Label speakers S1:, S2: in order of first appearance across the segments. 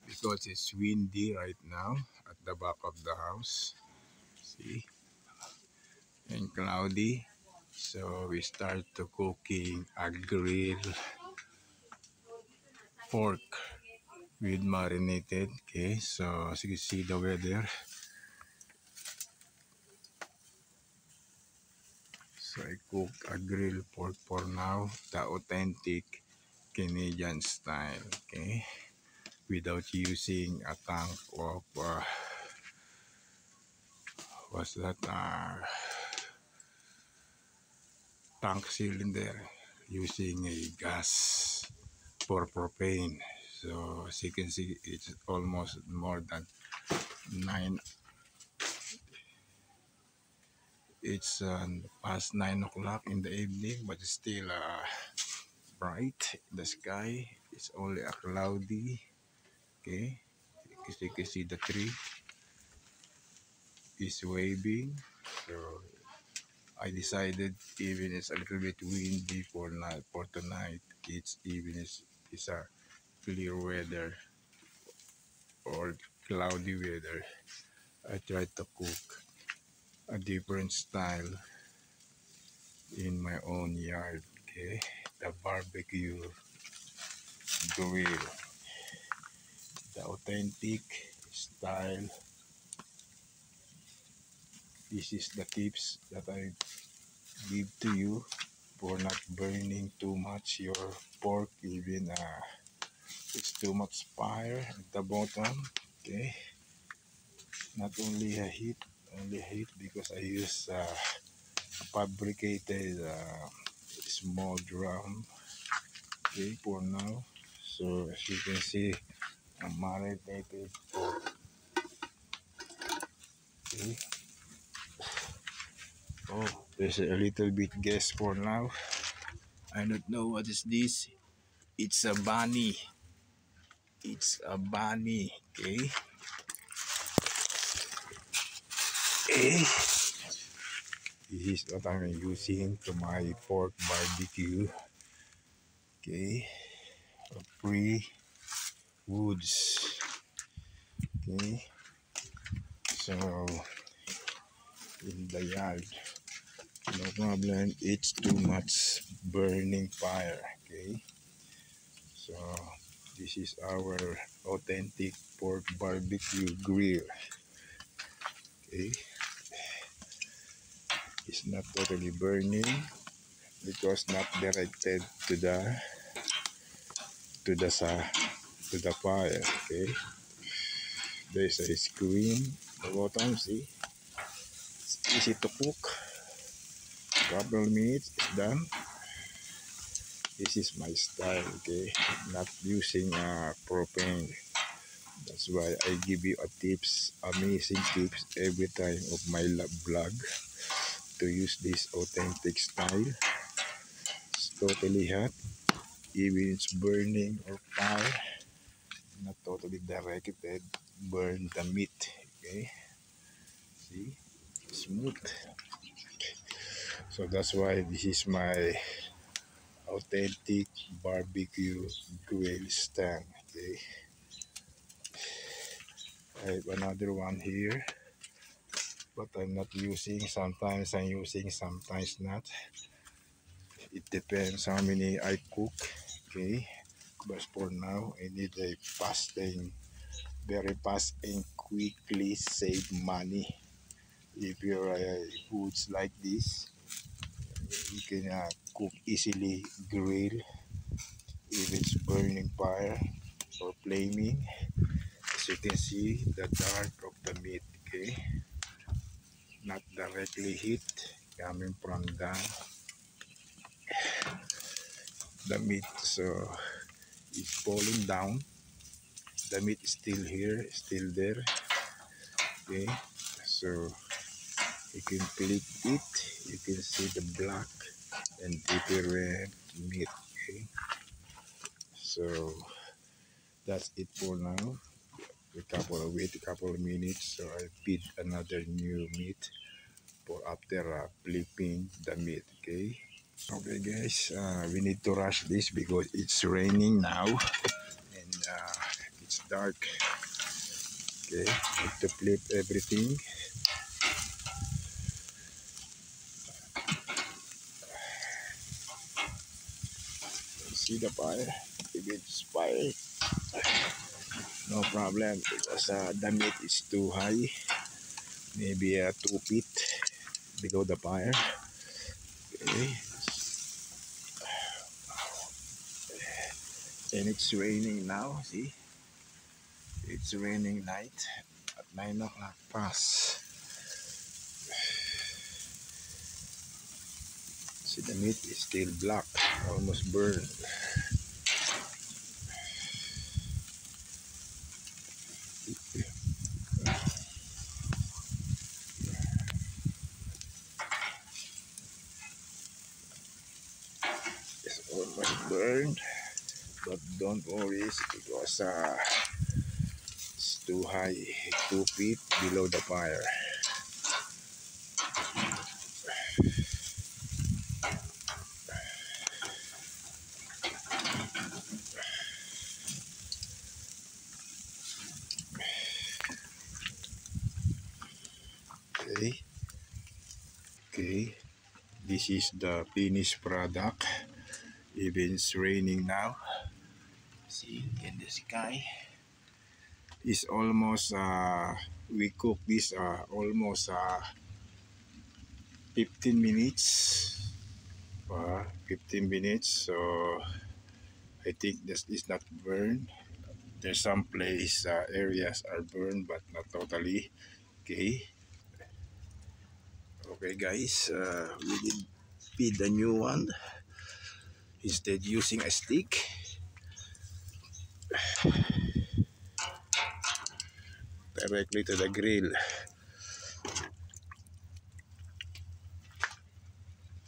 S1: because it's windy right now at the back of the house. See, and cloudy. So we start to cooking a grill pork with marinated. Okay, so as you can see the weather. So I cook a grill pork for now, the authentic Canadian style. Okay, without using a tank of what's that? Tank cylinder, using a gas for propane. So as you can see, it's almost more than 9. It's past 9 o'clock in the evening, but it's still bright. The sky is only a cloudy. Okay, as you can see, the tree is waving. So I decided, even it's a little bit windy for night, for tonight, it's a clear weather or cloudy weather, I tried to cook a different style in my own yard. Okay, the barbecue grill, the authentic style. This is the tips that I give to you for not burning too much your pork, even it's too much fire at the bottom. Okay, not only a heat, because I use a fabricated small drum. Okay, for now. So as you can see, I'm marinated pork. Okay. Oh, there's a little bit guess for now. I don't know what is this. It's a bunny. It's a bunny. Okay. Eh. This is what I'm using to my pork barbecue. Okay. Free woods. Okay. So in the yard, no problem. It's too much burning fire. Okay. So this is our authentic pork barbecue grill. Okay. It's not totally burning because not directed to the fire. Okay. There's a screen at the bottom. See, it's easy to cook. Couple minutes, it's done. This is my style. Okay, not using propane. That's why I give you a tips, amazing tips every time of my vlog, to use this authentic style. It's totally hot, even it's burning or fire, not totally directed, burn the meat. Okay, see, smooth. So that's why this is my authentic barbecue grill stand. Okay, I have another one here, but I'm not using. Sometimes I'm using, sometimes not. It depends how many I cook. Okay, but for now I need a very fast and quickly save money. If your foods like this, you can cook easily, grill if it's burning fire or flaming. As you can see, the dark of the meat. Okay, not directly heat coming from the meat. So it's falling down. The meat is still here, still there. Okay, so you can click it. You can see the black and deeper red meat. Okay, so that's it for now. Wait a couple of minutes, so I feed another new meat for after flipping the meat. Okay. Okay, guys, we need to rush this because it's raining now, and it's dark. Okay, need to flip everything. See the fire. If it's fire, no problem because the meat is too high. Maybe 2 feet below the fire. Okay, and it's raining now. See, it's raining night at 9 o'clock past. See, the meat is still black, almost burned. It's almost burned, but don't worry because it's too high, 2 feet below the fire. Okay, okay. This is the finished product. Even it's raining now. See in the sky. It's almost we cook this almost 15 minutes. 15 minutes. So I think this is not burned. There's some place areas are burned, but not totally. Okay. Okay, guys. We did feed the new one. Instead using a stick. Directly to the grill.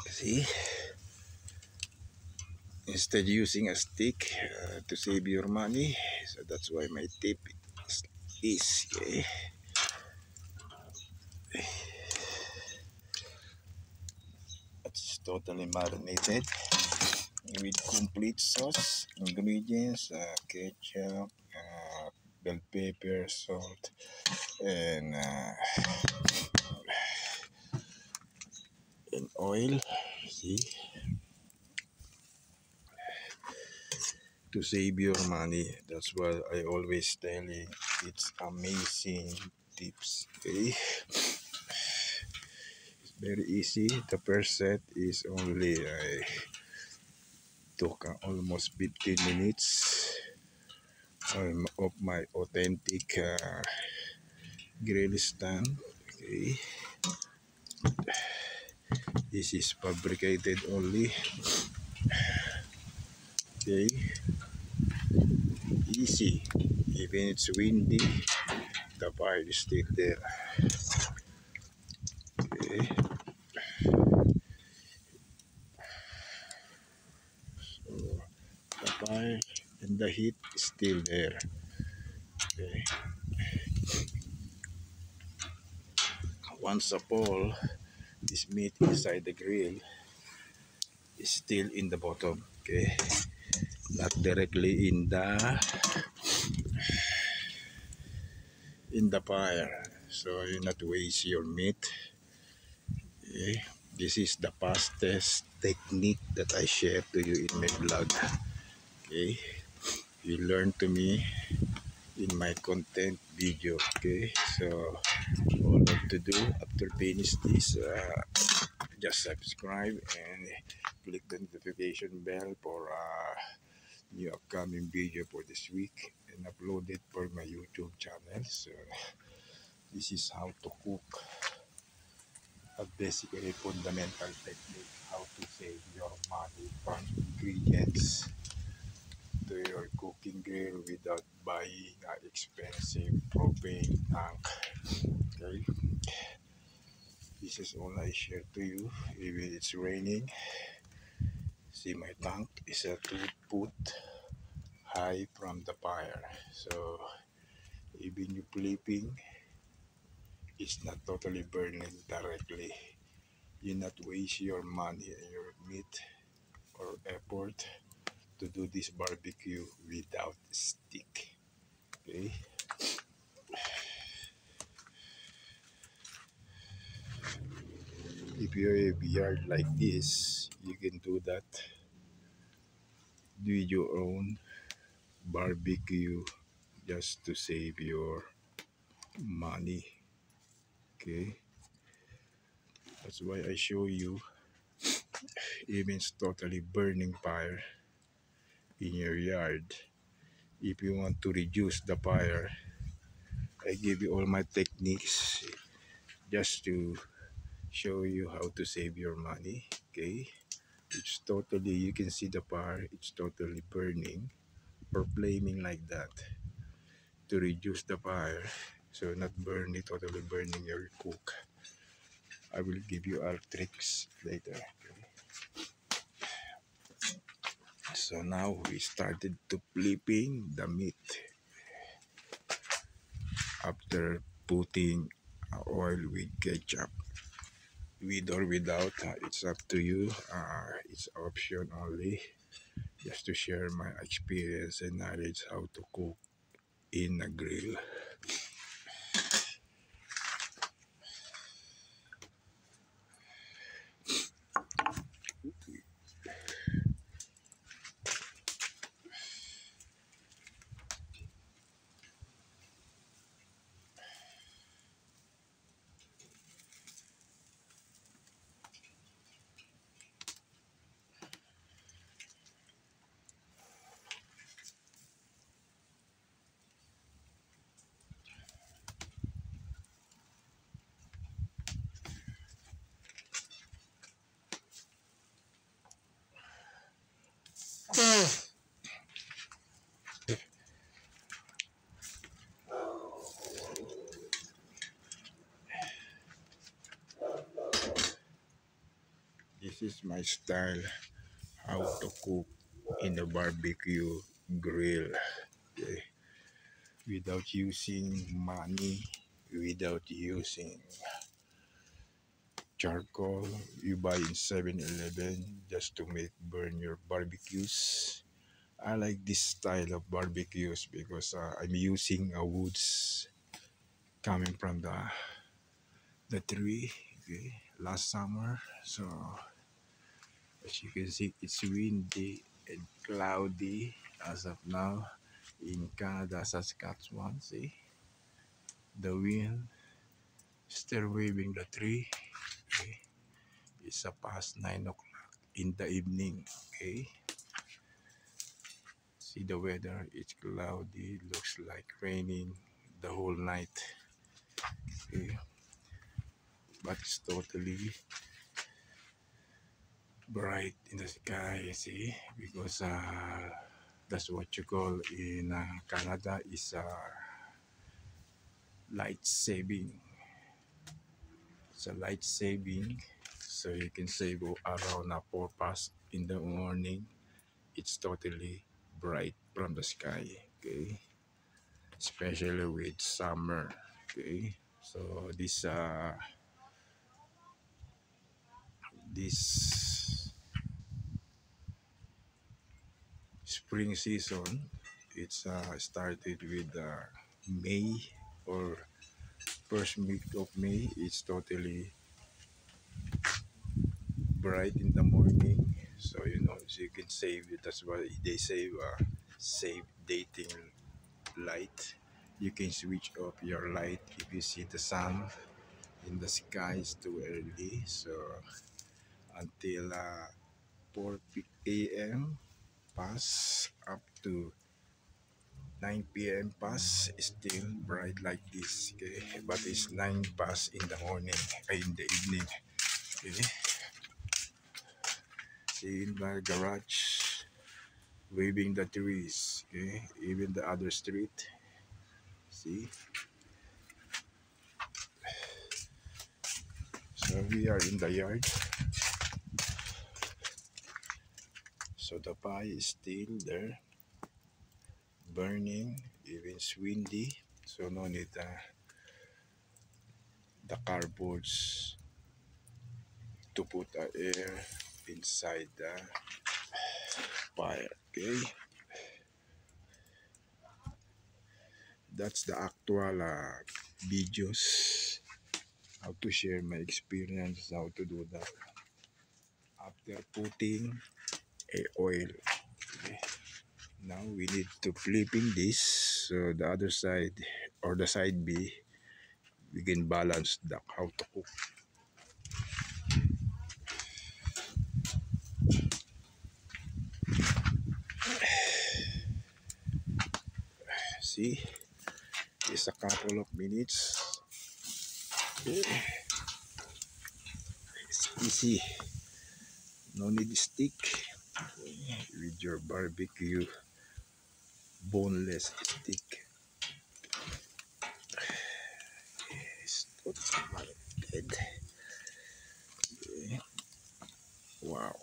S1: See? Instead using a stick to save your money. So that's why my tip is okay. It's totally marinated with complete sauce, ingredients, ketchup, bell pepper, salt, and oil. See, to save your money. That's why I always telling. It's amazing tips. Okay, it's very easy. The first set is only took almost 15 minutes of my authentic grill stand. Okay, this is fabricated only. Okay, easy. Even it's windy, the fire is still there. Okay, so the fire and the heat is still there. Okay, once a fall, this meat inside the grill is still in the bottom. Okay, not directly in the fire, so you not waste your meat. Okay. This is the fastest technique that I share to you in my vlog. Okay, you learn to me in my content video. Okay, so all you have to do after finish this, just subscribe and click the notification bell for new upcoming video for this week and upload it for my YouTube channel. So this is how to cook a basically fundamental technique how to save your money from ingredients to your cooking grill without buying an expensive propane tank. Okay, this is all I share to you. Even it's raining, see my tank is a 2 foot high from the fire, so even you flipping, it's not totally burning directly. You not waste your money and your meat or effort to do this barbecue without stick. Okay. if you have a yard like this, you can do that. Do your own barbecue just to save your money. Okay, that's why I show you. Even it's totally burning fire in your yard. If you want to reduce the fire, I give you all my techniques just to show you how to save your money. Okay, it's totally, you can see the fire, it's totally burning or flaming like that to reduce the fire, so not burning, totally burning your cook. I will give you our tricks later. Okay? So now we started to flipping the meat after putting oil with ketchup. With or without, it's up to you. It's option only. Just to share my experience and knowledge how to cook in a grill. This is my style how to cook in a barbecue grill. Okay? Without using money, without using charcoal you buy in 7-Eleven just to make burn your barbecues. I like this style of barbecues because I'm using woods coming from the tree, okay, last summer. So as you can see, it's windy and cloudy as of now in Canada, Saskatchewan. See the wind still waving the tree. Okay, it's past 9 o'clock in the evening. Okay, see the weather, it's cloudy, looks like raining the whole night. Okay, but it's totally bright in the sky, see, because that's what you call in Canada is light saving. It's a light saving, so you can save around 4 past in the morning. It's totally bright from the sky. Okay, especially with summer. Okay, so this spring season, it's started with May or first week of May. It's totally bright in the morning, so so you can save it. That's why they save dating light. You can switch off your light if you see the sun in the sky is too early. So until 4 a.m. pass up to 9 p.m. pass, still bright like this. Okay, but it's 9 pass in the morning, in the evening. Okay, see in my garage, waving the trees. Okay, even the other street. See, so we are in the yard. So the pie is still there, burning, even it's windy. So no need the cardboards to put air inside the fire. Okay, that's the actual videos how to share my experience how to do that after putting a oil. Okay. Now we need to flipping this so the other side or the side B we can balance the how to cook. See, it's a couple of minutes. Okay. It's easy. No need stick with your barbecue boneless stick. It's not dead. Okay. Wow.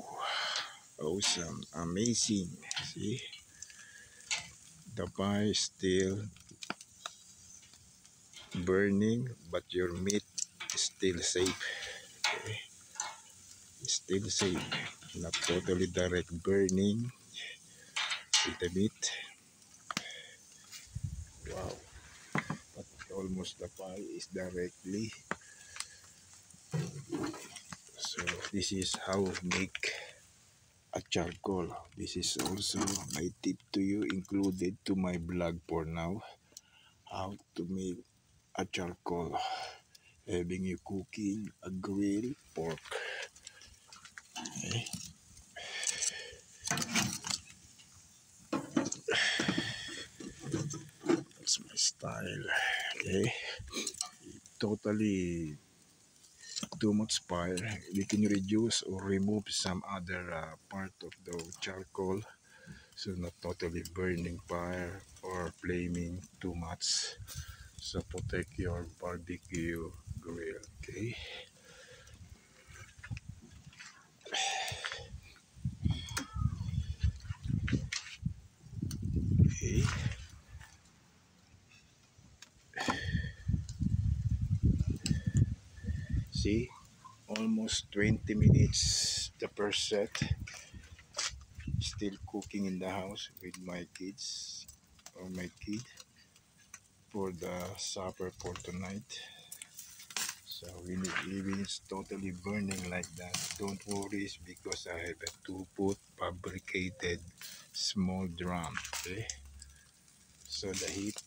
S1: Awesome. Amazing. See, the pie is still burning, but your meat is still safe. Okay. It's still safe. Not totally direct burning with the meat. Wow. But almost the pie is directly. So this is how make a charcoal. This is also my tip to you, included to my blog for now. How to make a charcoal. Having you cooking a grill pork. Okay. That's my style. Okay. Totally too much fire. We can reduce or remove some other part of the charcoal. So not totally burning fire or flaming too much. So protect your barbecue grill. Okay. Okay. See, almost 20 minutes the first set. Still cooking in the house with my kids or my kid for the supper for tonight. So when it's totally burning like that, don't worry because I have a 2 foot fabricated small drum. Okay, so the heat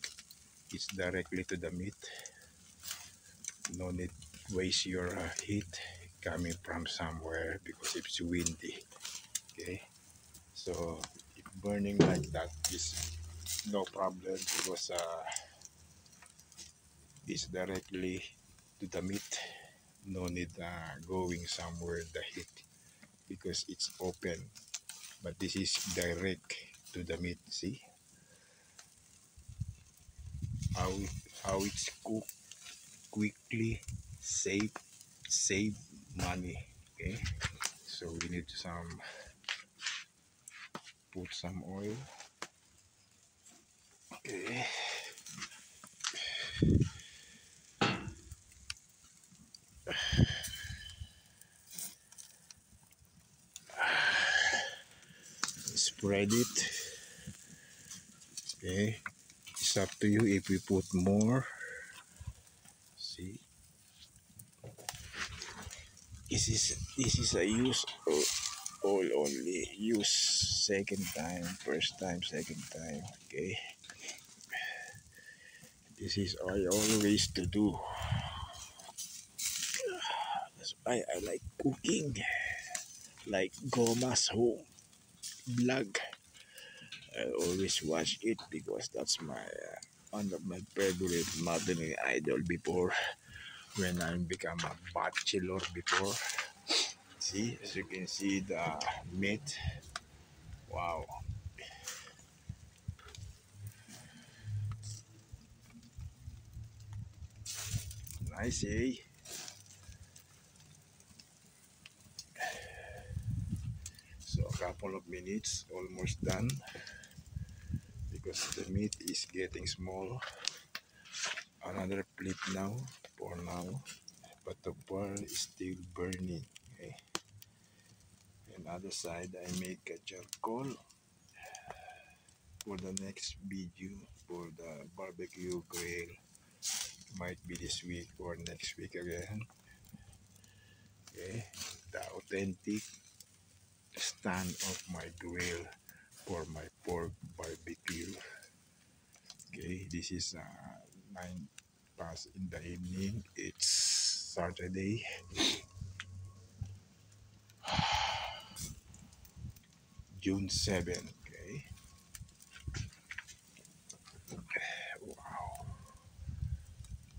S1: is directly to the meat. No need waste your heat coming from somewhere because it's windy. Okay, so if burning like that is no problem because it's directly to the meat. No need going somewhere the heat because it's open, but this is direct to the meat. See how it's cooked quickly, save money. Okay, so we need some put some oil. Okay, spread it. Okay, it's up to you if we put more. See, this is a use oil only. Use second time, first time, second time. Okay, this is I always to do. That's why I like cooking. Like Goma's home vlog. I always watch it because that's my one of my favorite modeling idol before when I become a bachelor before. See, as you can see the meat. Wow, nice, eh? So a couple of minutes, almost done because the meat is getting small. Another flip now for now, but the bar is still burning. Okay. And other side, I make a charcoal for the next video for the barbecue grill. Might be this week or next week again. Okay, the authentic stand of my grill for my pork barbecue. Okay, this is 9 past in the evening. It's Saturday, June 7th. Okay, wow.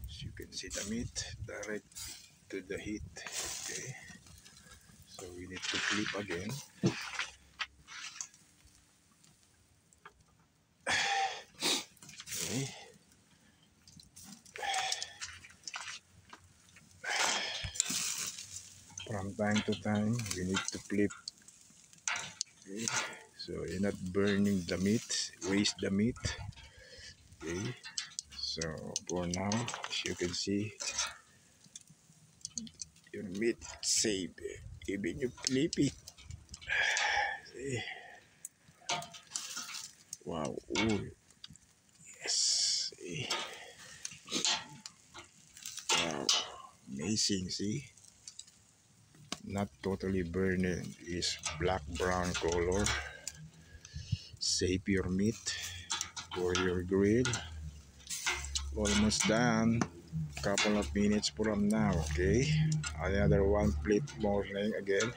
S1: As you can see the meat direct to the heat. Okay, so we need to flip again. Okay, from time to time we need to flip. Okay, so you're not burning the meat, waste the meat. Okay, so for now, as you can see, your meat saved. Even you flip it. See? Wow. Ooh, yes. See? Wow. Amazing. See? Not totally burning. It's black brown color. Save your meat for your grill. Almost done. Couple of minutes from now. Okay. Another one flip morning again.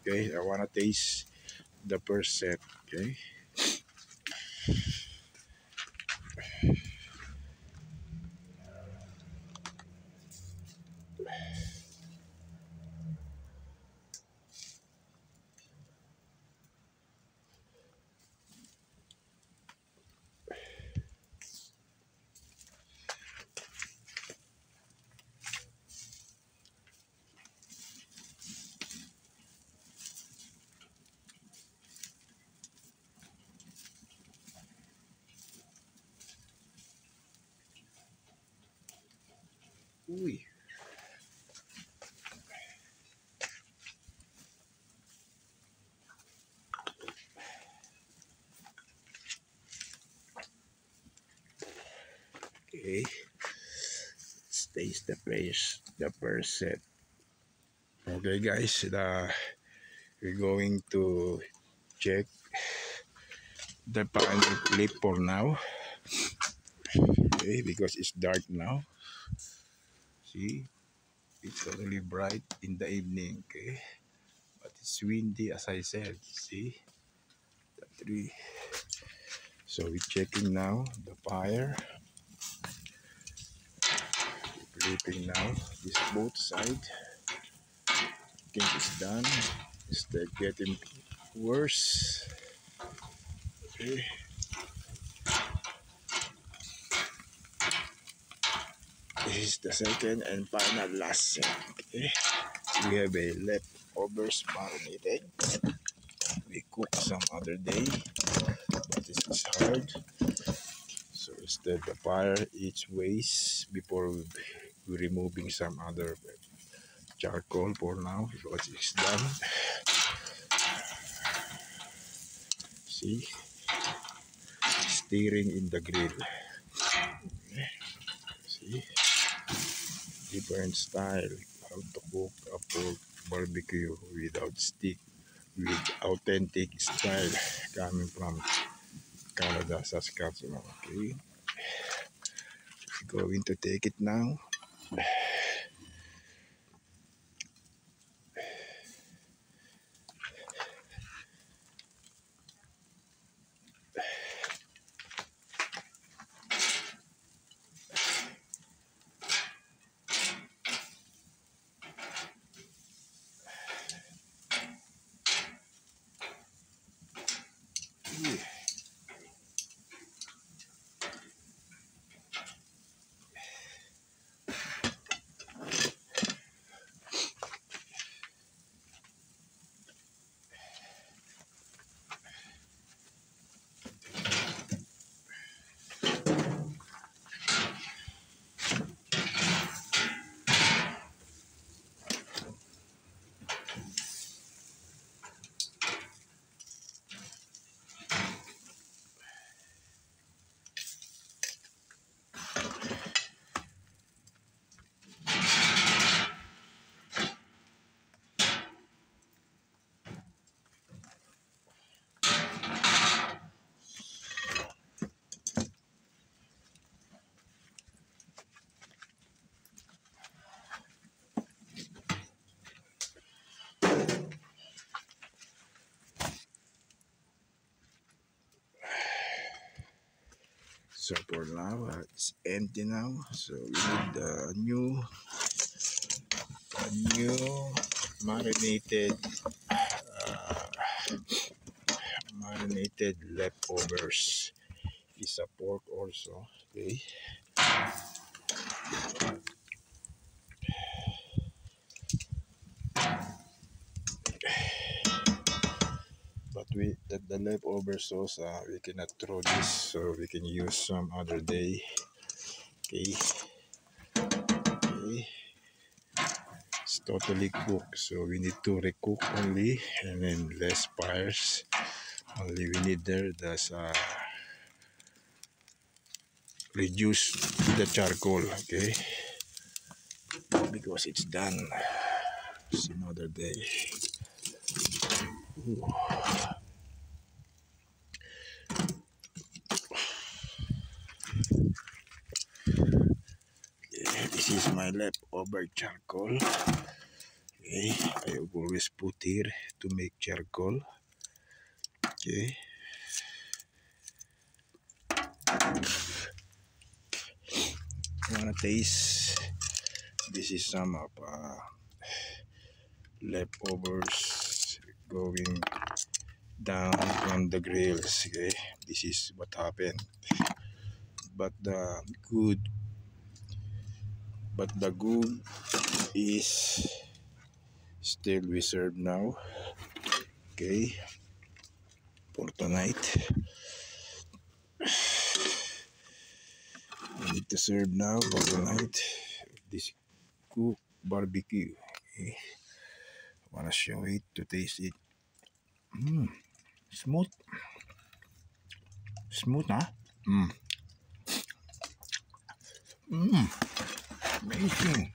S1: Okay. I wanna taste the first set. Okay. Ooh. Okay. Stays the first set. Okay guys, we're going to check the final clip for now. Okay, because it's dark now. See, it's totally bright in the evening. Okay, but it's windy as I said. See, the tree. So we're checking now the fire. Flipping now. This both side. I think it's done. It's getting worse. Okay. This is the second and final last set. Okay. We have a leftovers marinated. We cook some other day, but this is hard. So instead the fire each ways before we removing some other charcoal for now because it's done. See, steering in the grill. See, different style how to cook a pork barbecue without stick, with authentic style coming from Canada, Saskatchewan. Okay, we're going to take it now. So for now, it's empty now. So we need a new marinated leftovers. Is a pork also. Okay. But the leftover sauce, we cannot throw this, so we can use some other day. Okay. Okay. It's totally cooked, so we need to recook only, and then less fires. Only we need there. That's reduce the charcoal. Okay, because it's done. It's another day. Ooh. Okay, this is my leftover charcoal. Okay, I always put here to make charcoal. Okay. Wanna taste? This is some of leftovers going down from the grills. Okay, this is what happened. But the good is still we serve now. Okay, for tonight we need to serve now for tonight. This cook barbecue. Okay, wanna show it to taste it. Smooth, huh? Amazing.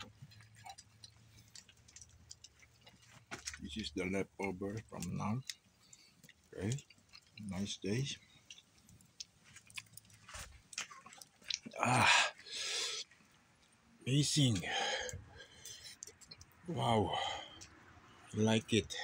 S1: This is the leftover from now. Okay, nice days. Amazing. Wow, I like it.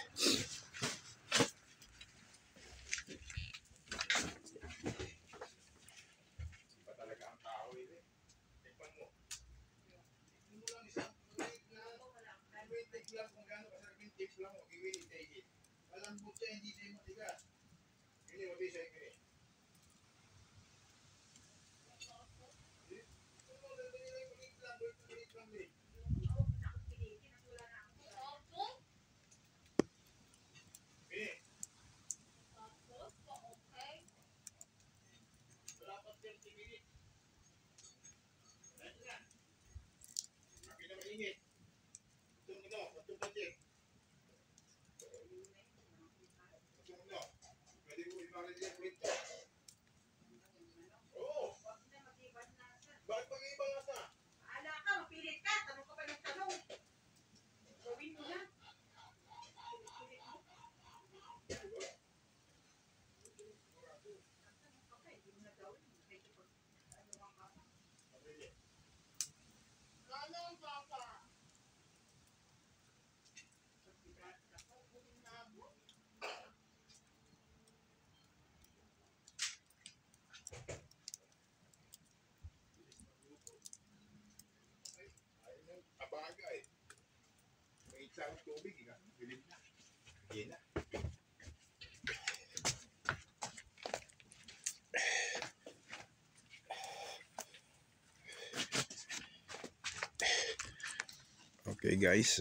S1: Okay guys,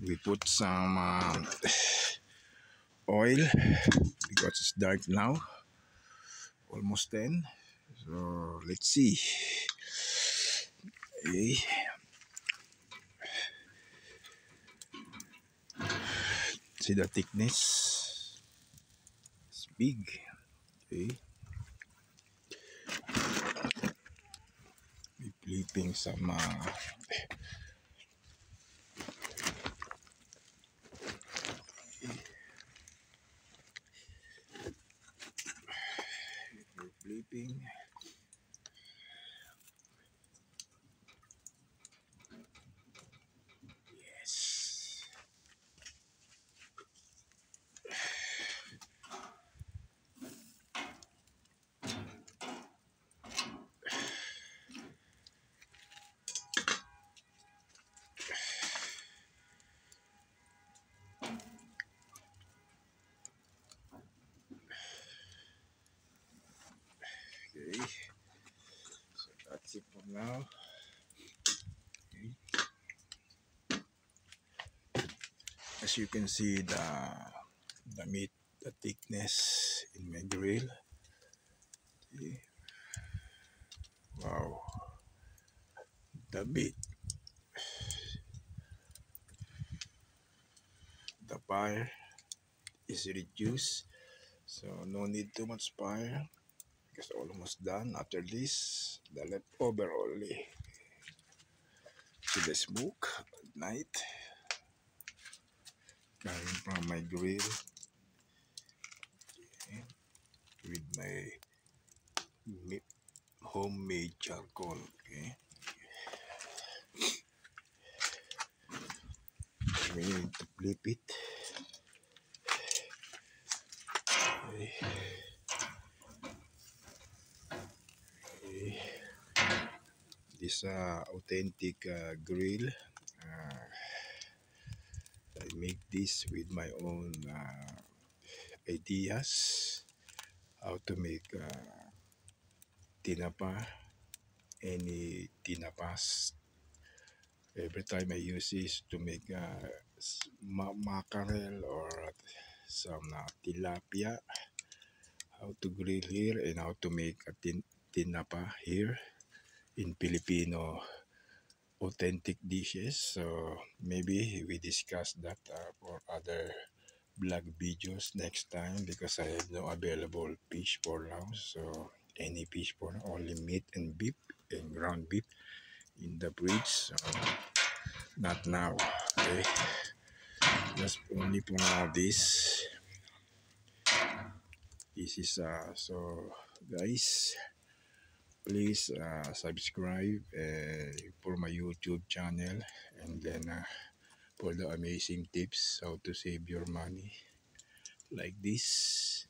S1: we put some oil because it's dark now, almost 10. So let's see. Okay. See the thickness, it's big. Okay, we flipping some flipping. Yes. Okay, so that's it for now. Okay. As you can see, the meat, the thickness in my grill. Okay. Wow, the meat, the fire is reduced, so no need too much fire because almost done. After this, the leftover only to the smoke at night coming from my grill, okay, with my homemade charcoal. Okay, we need to flip it. Okay. Okay. This authentic grill. Uh, I make this with my own ideas how to make tinapa, any tinapas. Every time I use this to make mackerel or some tilapia, how to grill here and how to make a tinapa here in Filipino authentic dishes. So maybe we discuss that for other vlog videos next time because I have no available fish for now. So any fish for now, only meat and beef and ground beef in the fridge. So not now. Okay, just only for now. This is so guys. Please subscribe for my YouTube channel, and then for the amazing tips how to save your money like this.